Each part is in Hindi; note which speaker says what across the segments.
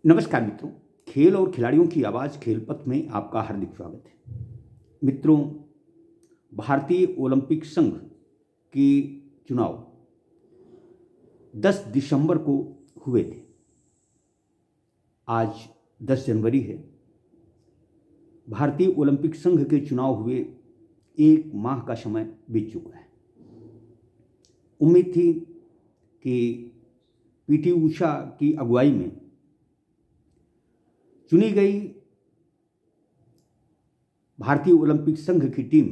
Speaker 1: नमस्कार मित्रों। खेल और खिलाड़ियों की आवाज़ खेलपथ में आपका हार्दिक स्वागत है। मित्रों, भारतीय ओलंपिक संघ के चुनाव 10 दिसंबर को हुए थे। आज 10 जनवरी है। भारतीय ओलंपिक संघ के चुनाव हुए 1 माह का समय बीत चुका है। उम्मीद थी कि पीटी उषा की अगुवाई में चुनी गई भारतीय ओलंपिक संघ की टीम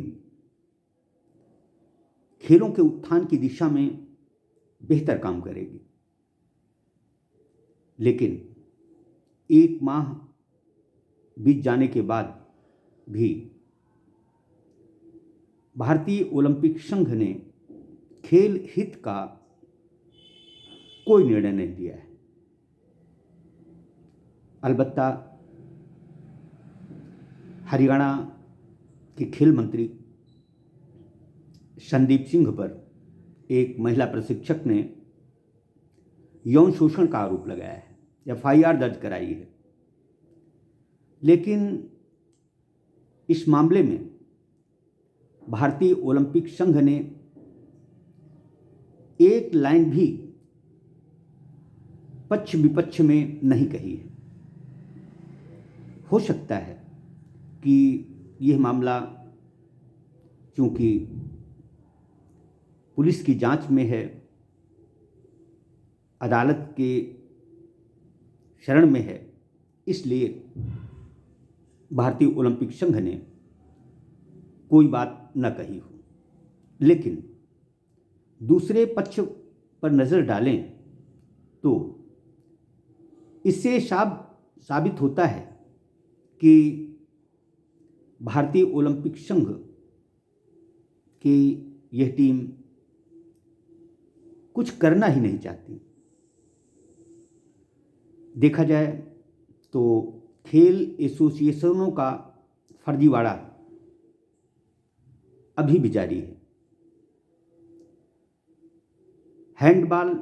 Speaker 1: खेलों के उत्थान की दिशा में बेहतर काम करेगी, लेकिन 1 माह बीत जाने के बाद भी भारतीय ओलंपिक संघ ने खेल हित का कोई निर्णय नहीं लिया है। अलबत्ता हरियाणा के खेल मंत्री संदीप सिंह पर एक महिला प्रशिक्षक ने यौन शोषण का आरोप लगाया है, एफआईआर दर्ज कराई है। लेकिन इस मामले में भारतीय ओलंपिक संघ ने एक लाइन भी पक्ष विपक्ष में नहीं कही है। हो सकता है कि यह मामला चूंकि पुलिस की जांच में है, अदालत के शरण में है, इसलिए भारतीय ओलंपिक संघ ने कोई बात न कही हो। लेकिन दूसरे पक्ष पर नज़र डालें तो इससे साबित होता है कि भारतीय ओलंपिक संघ की यह टीम कुछ करना ही नहीं चाहती। देखा जाए तो खेल एसोसिएशनों का फर्जीवाड़ा अभी भी जारी है। हैंडबॉल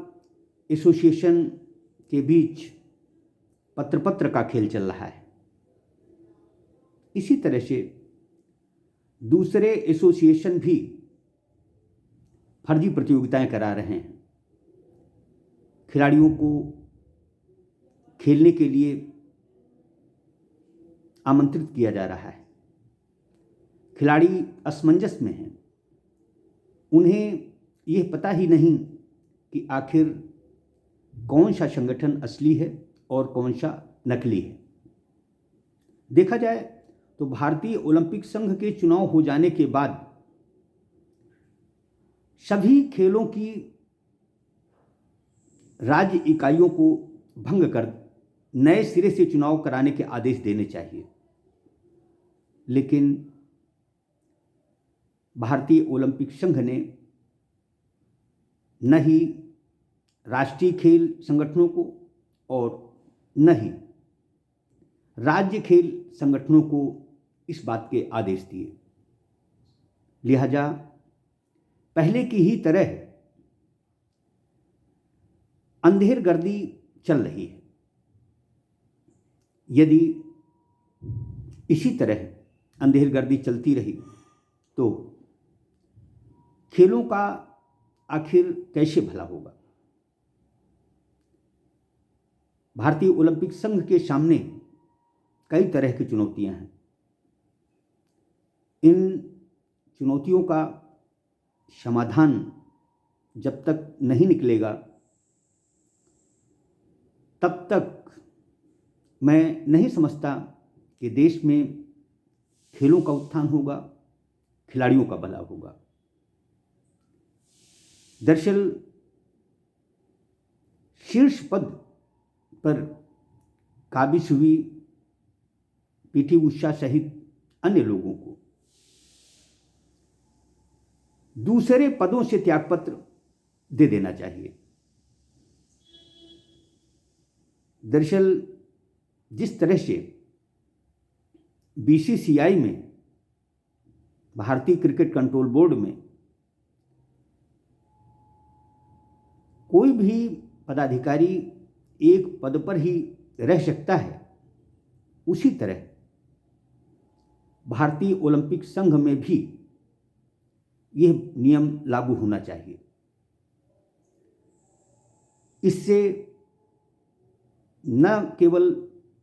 Speaker 1: एसोसिएशन के बीच पत्र का खेल चल रहा है। इसी तरह से दूसरे एसोसिएशन भी फर्जी प्रतियोगिताएं करा रहे हैं। खिलाड़ियों को खेलने के लिए आमंत्रित किया जा रहा है। खिलाड़ी असमंजस में हैं। उन्हें यह पता ही नहीं कि आखिर कौन सा संगठन असली है और कौन सा नकली है। देखा जाए तो भारतीय ओलंपिक संघ के चुनाव हो जाने के बाद सभी खेलों की राज्य इकाइयों को भंग कर नए सिरे से चुनाव कराने के आदेश देने चाहिए। लेकिन भारतीय ओलंपिक संघ ने न ही राष्ट्रीय खेल संगठनों को और न ही राज्य खेल संगठनों को इस बात के आदेश दिए। लिहाजा पहले की ही तरह अंधेरगर्दी चल रही है। यदि इसी तरह अंधेरगर्दी चलती रही तो खेलों का आखिर कैसे भला होगा। भारतीय ओलंपिक संघ के सामने कई तरह की चुनौतियां हैं। इन चुनौतियों का समाधान जब तक नहीं निकलेगा तब तक मैं नहीं समझता कि देश में खेलों का उत्थान होगा, खिलाड़ियों का भला होगा। दरअसल शीर्ष पद पर काबिज हुई पीटी उषा सहित अन्य लोगों को दूसरे पदों से त्यागपत्र दे देना चाहिए। दरअसल जिस तरह से बीसीसीआई में, भारतीय क्रिकेट कंट्रोल बोर्ड में कोई भी पदाधिकारी एक पद पर ही रह सकता है, उसी तरह भारतीय ओलंपिक संघ में भी यह नियम लागू होना चाहिए। इससे न केवल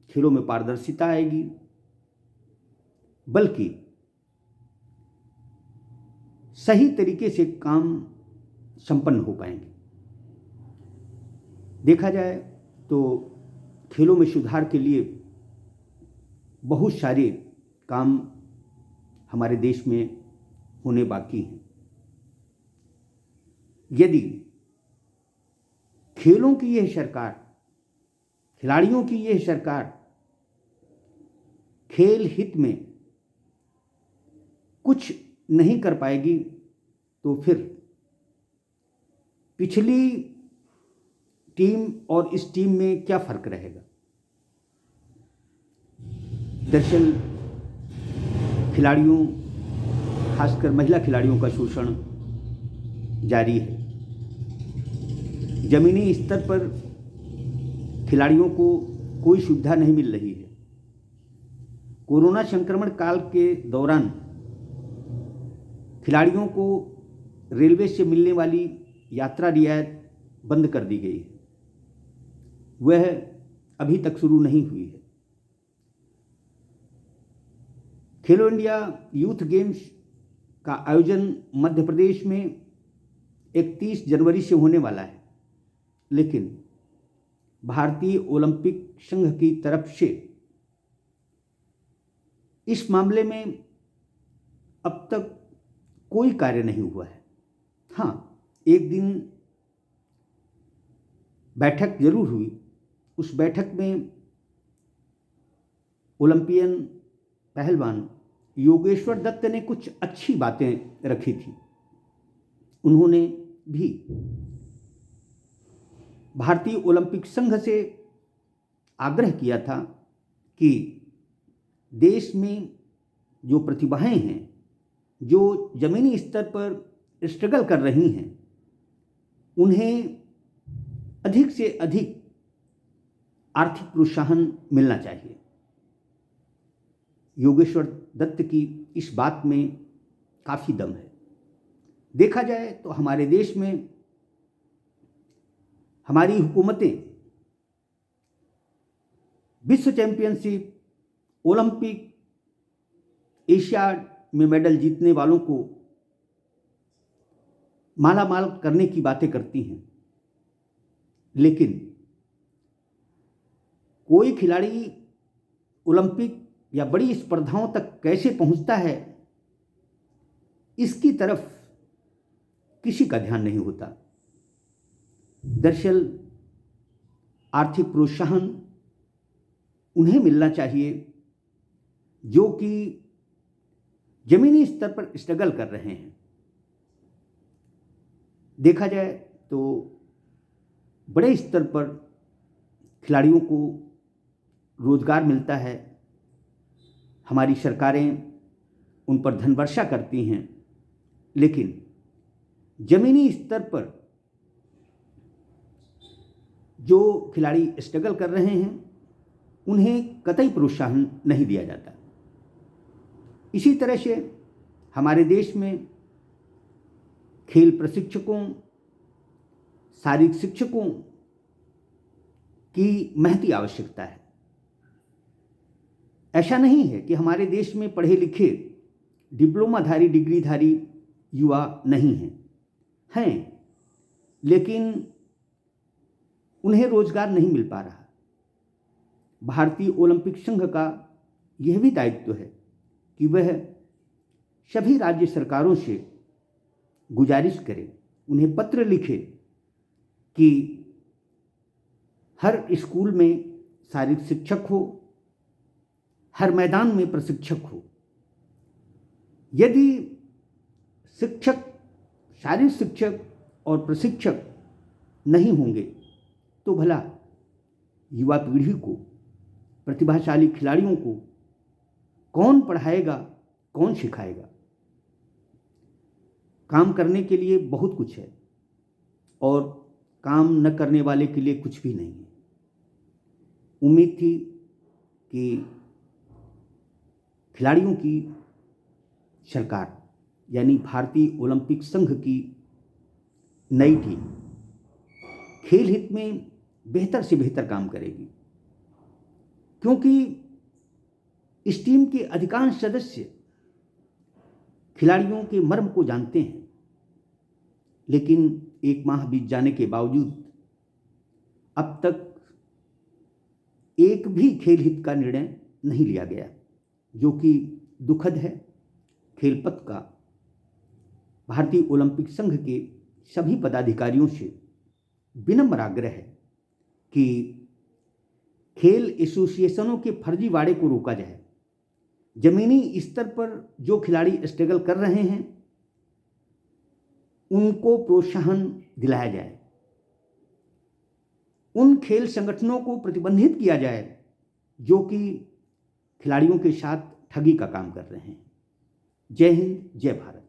Speaker 1: खेलों में पारदर्शिता आएगी, बल्कि सही तरीके से काम संपन्न हो पाएंगे। देखा जाए तो खेलों में सुधार के लिए बहुत सारे काम हमारे देश में होने बाकी हैं। यदि खेलों की यह सरकार, खिलाड़ियों की यह सरकार खेल हित में कुछ नहीं कर पाएगी, तो फिर पिछली टीम और इस टीम में क्या फर्क रहेगा। दरअसल खिलाड़ियों, खासकर महिला खिलाड़ियों का शोषण जारी है। जमीनी स्तर पर खिलाड़ियों को कोई सुविधा नहीं मिल रही है। कोरोना संक्रमण काल के दौरान खिलाड़ियों को रेलवे से मिलने वाली यात्रा रियायत बंद कर दी गई है, वह अभी तक शुरू नहीं हुई है। खेलो इंडिया यूथ गेम्स का आयोजन मध्य प्रदेश में 31 जनवरी से होने वाला है, लेकिन भारतीय ओलंपिक संघ की तरफ से इस मामले में अब तक कोई कार्य नहीं हुआ है। हाँ, एक दिन बैठक जरूर हुई। उस बैठक में ओलंपियन पहलवान योगेश्वर दत्त ने कुछ अच्छी बातें रखी थी। उन्होंने भी भारतीय ओलंपिक संघ से आग्रह किया था कि देश में जो प्रतिभाएं हैं, जो जमीनी स्तर पर स्ट्रगल कर रही हैं, उन्हें अधिक से अधिक आर्थिक प्रोत्साहन मिलना चाहिए। योगेश्वर दत्त की इस बात में काफ़ी दम है। देखा जाए तो हमारे देश में हमारी हुकूमतें विश्व चैंपियनशिप, ओलंपिक, एशियाड में मेडल जीतने वालों को माला माल करने की बातें करती हैं, लेकिन कोई खिलाड़ी ओलंपिक या बड़ी स्पर्धाओं तक कैसे पहुंचता है, इसकी तरफ किसी का ध्यान नहीं होता। दरअसल आर्थिक प्रोत्साहन उन्हें मिलना चाहिए जो कि जमीनी स्तर पर स्ट्रगल कर रहे हैं। देखा जाए तो बड़े स्तर पर खिलाड़ियों को रोजगार मिलता है, हमारी सरकारें उन पर धन वर्षा करती हैं, लेकिन जमीनी स्तर पर जो खिलाड़ी स्ट्रगल कर रहे हैं उन्हें कतई प्रोत्साहन नहीं दिया जाता। इसी तरह से हमारे देश में खेल प्रशिक्षकों, शारीरिक शिक्षकों की महती आवश्यकता है। ऐसा नहीं है कि हमारे देश में पढ़े लिखे डिप्लोमाधारी, डिग्रीधारी युवा नहीं हैं, लेकिन उन्हें रोजगार नहीं मिल पा रहा। भारतीय ओलंपिक संघ का यह भी दायित्व है कि वह सभी राज्य सरकारों से गुजारिश करे, उन्हें पत्र लिखे कि हर स्कूल में शारीरिक शिक्षक हो, हर मैदान में प्रशिक्षक हो। यदि शिक्षक, शारीरिक शिक्षक और प्रशिक्षक नहीं होंगे तो भला युवा पीढ़ी को, प्रतिभाशाली खिलाड़ियों को कौन पढ़ाएगा, कौन सिखाएगा। काम करने के लिए बहुत कुछ है और काम न करने वाले के लिए कुछ भी नहीं है। उम्मीद थी कि खिलाड़ियों की सरकार यानी भारतीय ओलंपिक संघ की नई टीम खेल हित में बेहतर से बेहतर काम करेगी, क्योंकि इस टीम के अधिकांश सदस्य खिलाड़ियों के मर्म को जानते हैं। लेकिन 1 माह बीत जाने के बावजूद अब तक एक भी खेल हित का निर्णय नहीं लिया गया, जो कि दुखद है। खेलपथ का भारतीय ओलंपिक संघ के सभी पदाधिकारियों से विनम्र आग्रह है कि खेल एसोसिएशनों के फर्जीवाड़े को रोका जाए। जमीनी स्तर पर जो खिलाड़ी स्ट्रगल कर रहे हैं उनको प्रोत्साहन दिलाया जाए। उन खेल संगठनों को प्रतिबंधित किया जाए जो कि खिलाड़ियों के साथ ठगी का काम कर रहे हैं। जय हिंद, जय भारत।